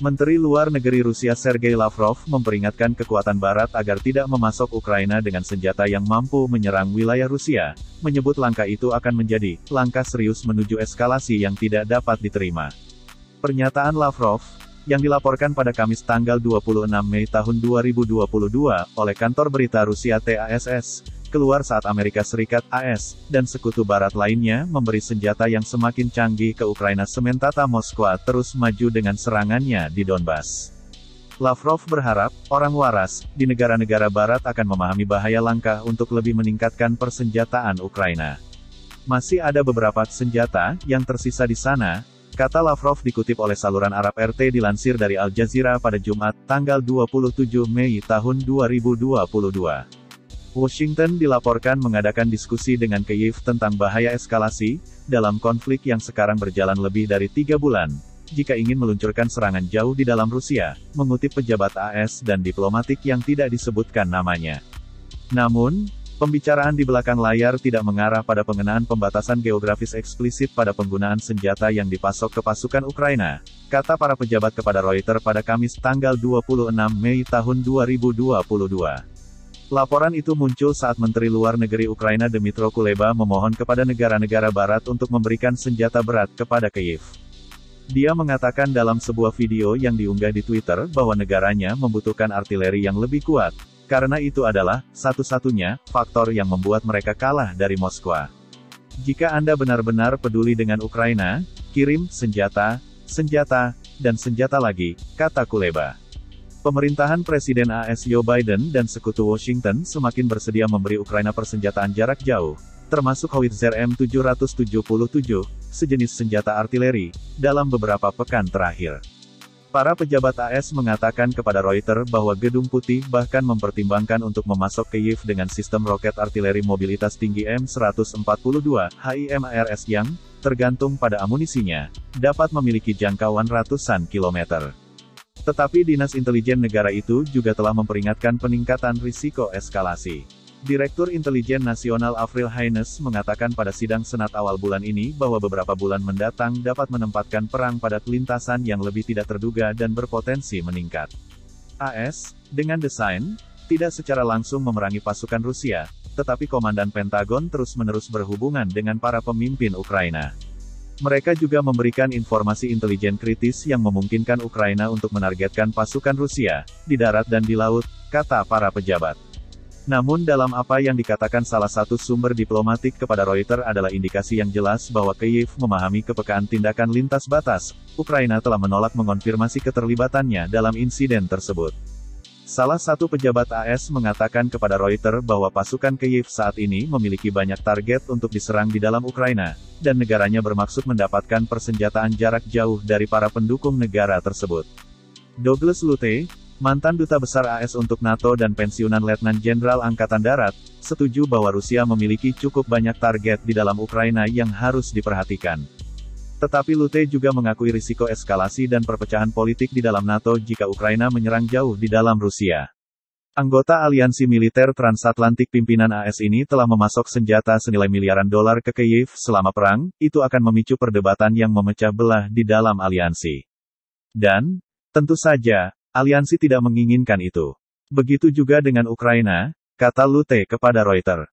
Menteri Luar Negeri Rusia Sergei Lavrov memperingatkan kekuatan Barat agar tidak memasok Ukraina dengan senjata yang mampu menyerang wilayah Rusia, menyebut langkah itu akan menjadi langkah serius menuju eskalasi yang tidak dapat diterima. Pernyataan Lavrov, yang dilaporkan pada Kamis tanggal 26 Mei tahun 2022 oleh kantor berita Rusia TASS, keluar saat Amerika Serikat (AS) dan sekutu Barat lainnya memberi senjata yang semakin canggih ke Ukraina sementara Moskwa terus maju dengan serangannya di Donbas. Lavrov berharap, orang waras, di negara-negara Barat akan memahami bahaya langkah untuk lebih meningkatkan persenjataan Ukraina. Masih ada beberapa senjata yang tersisa di sana, kata Lavrov dikutip oleh saluran Arab RT dilansir dari Al Jazeera pada Jumat, tanggal 27 Mei tahun 2022. Washington dilaporkan mengadakan diskusi dengan Kyiv tentang bahaya eskalasi, dalam konflik yang sekarang berjalan lebih dari 3 bulan, jika ingin meluncurkan serangan jauh di dalam Rusia, mengutip pejabat AS dan diplomatik yang tidak disebutkan namanya. Namun, pembicaraan di belakang layar tidak mengarah pada pengenaan pembatasan geografis eksplisit pada penggunaan senjata yang dipasok ke pasukan Ukraina, kata para pejabat kepada Reuters pada Kamis tanggal 26 Mei tahun 2022. Laporan itu muncul saat Menteri Luar Negeri Ukraina Dmytro Kuleba memohon kepada negara-negara Barat untuk memberikan senjata berat kepada Kyiv. Dia mengatakan dalam sebuah video yang diunggah di Twitter bahwa negaranya membutuhkan artileri yang lebih kuat, karena itu adalah satu-satunya faktor yang membuat mereka kalah dari Moskwa. Jika Anda benar-benar peduli dengan Ukraina, kirim senjata, dan senjata lagi, kata Kuleba. Pemerintahan Presiden AS Joe Biden dan sekutu Washington semakin bersedia memberi Ukraina persenjataan jarak jauh, termasuk howitzer M777, sejenis senjata artileri, dalam beberapa pekan terakhir. Para pejabat AS mengatakan kepada Reuters bahwa Gedung Putih bahkan mempertimbangkan untuk memasok Kyiv dengan sistem roket artileri mobilitas tinggi M142 HIMARS yang, tergantung pada amunisinya, dapat memiliki jangkauan ratusan kilometer. Tetapi Dinas Intelijen negara itu juga telah memperingatkan peningkatan risiko eskalasi. Direktur Intelijen Nasional Avril Haines mengatakan pada sidang Senat awal bulan ini bahwa beberapa bulan mendatang dapat menempatkan perang pada lintasan yang lebih tidak terduga dan berpotensi meningkat. AS, dengan desain, tidak secara langsung memerangi pasukan Rusia, tetapi Komandan Pentagon terus-menerus berhubungan dengan para pemimpin Ukraina. Mereka juga memberikan informasi intelijen kritis yang memungkinkan Ukraina untuk menargetkan pasukan Rusia, di darat dan di laut, kata para pejabat. Namun dalam apa yang dikatakan salah satu sumber diplomatik kepada Reuters adalah indikasi yang jelas bahwa Kyiv memahami kepekaan tindakan lintas batas, Ukraina telah menolak mengonfirmasi keterlibatannya dalam insiden tersebut. Salah satu pejabat AS mengatakan kepada Reuters bahwa pasukan Kyiv saat ini memiliki banyak target untuk diserang di dalam Ukraina, dan negaranya bermaksud mendapatkan persenjataan jarak jauh dari para pendukung negara tersebut. Douglas Lutte, mantan duta besar AS untuk NATO dan pensiunan Letnan Jenderal Angkatan Darat, setuju bahwa Rusia memiliki cukup banyak target di dalam Ukraina yang harus diperhatikan. Tetapi Lutte juga mengakui risiko eskalasi dan perpecahan politik di dalam NATO jika Ukraina menyerang jauh di dalam Rusia. Anggota aliansi militer transatlantik pimpinan AS ini telah memasok senjata senilai miliaran dolar ke Kyiv selama perang, itu akan memicu perdebatan yang memecah belah di dalam aliansi. Dan, tentu saja, aliansi tidak menginginkan itu. Begitu juga dengan Ukraina, kata Lutte kepada Reuters.